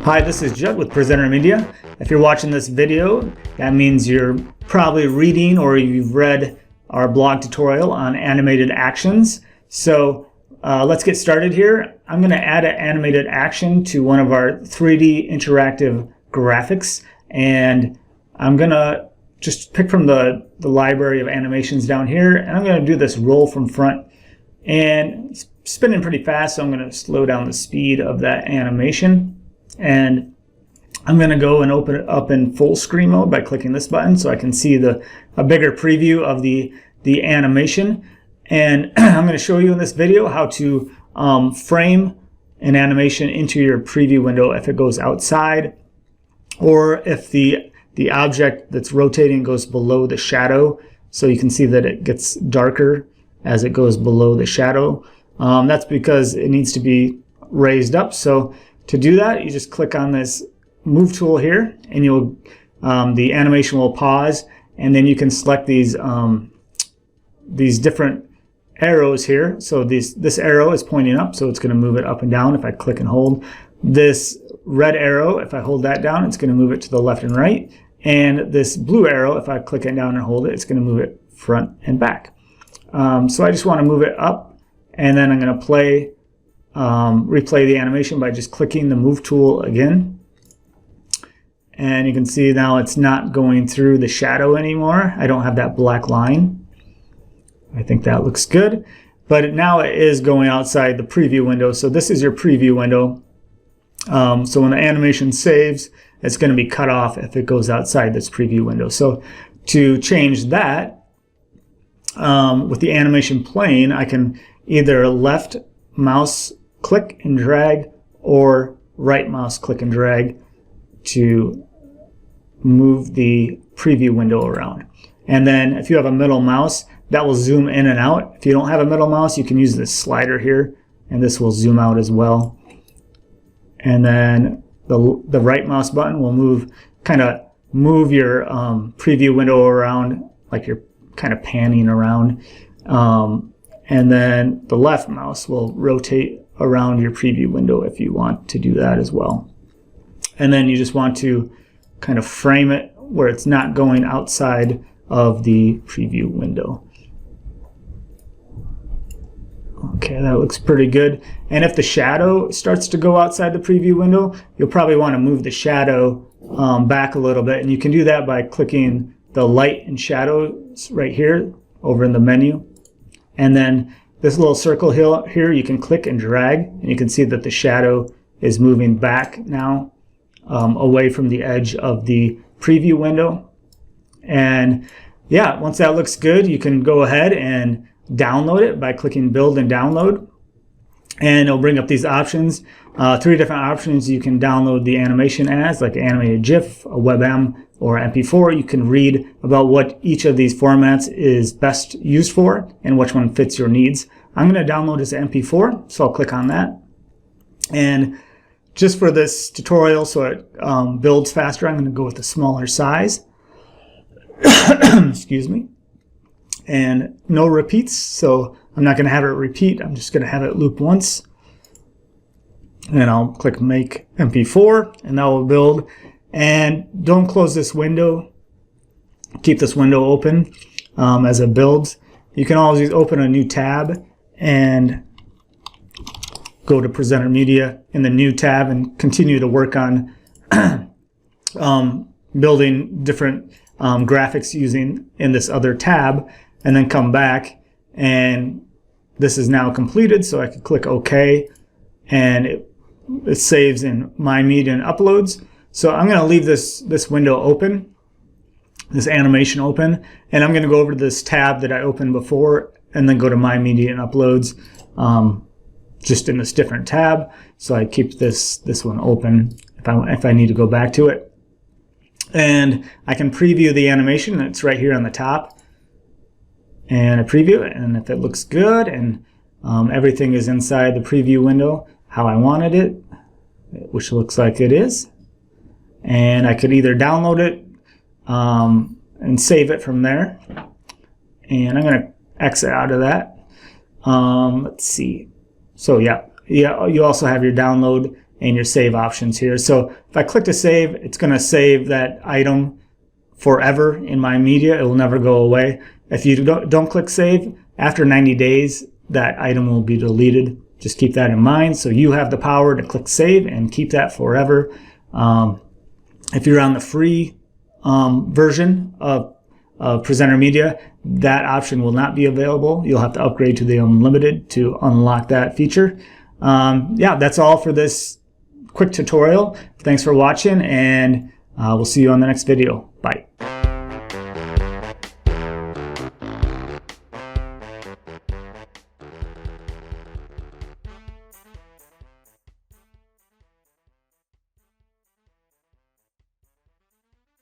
Hi, this is Judd with PresenterMedia. If you're watching this video, that means you're probably reading or you've read our blog tutorial on animated actions. So let's get started here. I'm going to add an animated action to one of our 3D interactive graphics, and I'm going to just pick from the library of animations down here, and I'm going to do this roll from front, and it's spinning pretty fast, so I'm going to slow down the speed of that animation. And I'm going to go and open it up in full screen mode by clicking this button so I can see a bigger preview of the animation. And I'm going to show you in this video how to frame an animation into your preview window if it goes outside, or if the object that's rotating goes below the shadow, so you can see that it gets darker as it goes below the shadow. That's because it needs to be raised up. So to do that, you just click on this move tool here, and you'll the animation will pause, and then you can select these different arrows here. So this arrow is pointing up, so it's going to move it up and down if I click and hold. This red arrow, if I hold that down, it's going to move it to the left and right. And this blue arrow, if I click it down and hold it, it's going to move it front and back. So I just want to move it up, and then I'm going to replay the animation by just clicking the move tool again. And you can see now it's not going through the shadow anymore. I don't have that black line. I think that looks good. But now it is going outside the preview window. So this is your preview window. So when the animation saves, it's going to be cut off if it goes outside this preview window. So to change that, with the animation playing, I can either left mouse click and drag or right mouse click and drag to move the preview window around. And then if you have a middle mouse, that will zoom in and out. If you don't have a middle mouse, you can use this slider here, and this will zoom out as well. And then the right mouse button will move your preview window around, like you're kind of panning around. And then the left mouse will rotate around your preview window if you want to do that as well. And then you just want to kind of frame it where it's not going outside of the preview window. Okay, that looks pretty good. And if the shadow starts to go outside the preview window, you'll probably want to move the shadow back a little bit. And you can do that by clicking the light and shadows right here over in the menu. And then this little circle here, you can click and drag, and you can see that the shadow is moving back now away from the edge of the preview window. And yeah, once that looks good, you can go ahead and download it by clicking Build and Download. And it'll bring up these options, 3 different options you can download the animation as, like an animated GIF, a WebM, or MP4. You can read about what each of these formats is best used for and which one fits your needs. I'm going to download as MP4, so I'll click on that. And just for this tutorial, so it builds faster, I'm going to go with a smaller size. Excuse me. And no repeats, so I'm not going to have it repeat. I'm just going to have it loop once. And I'll click Make MP4, and that will build. And don't close this window. Keep this window open as it builds. You can always open a new tab and go to PresenterMedia in the new tab and continue to work on building different graphics using in this other tab, and then come back, and this is now completed, so I can click OK, and it saves in My Media and Uploads. So I'm going to leave this window open, this animation open, and I'm going to go over to this tab that I opened before, and then go to My Media and Uploads, just in this different tab. So I keep this one open if I need to go back to it. And I can preview the animation. It's right here on the top. And I preview it, and if it looks good and everything is inside the preview window how I wanted it, which looks like it is, and I could either download it and save it from there. And I'm going to exit out of that. Let's see. So yeah, you also have your download and your save options here. So if I click to save, it's going to save that item forever in my media. It will never go away. If you don't click save, after 90 days, that item will be deleted. Just keep that in mind. So you have the power to click save and keep that forever. If you're on the free version of PresenterMedia, that option will not be available. You'll have to upgrade to the unlimited to unlock that feature. Yeah, that's all for this quick tutorial. Thanks for watching, and we'll see you on the next video. Bye.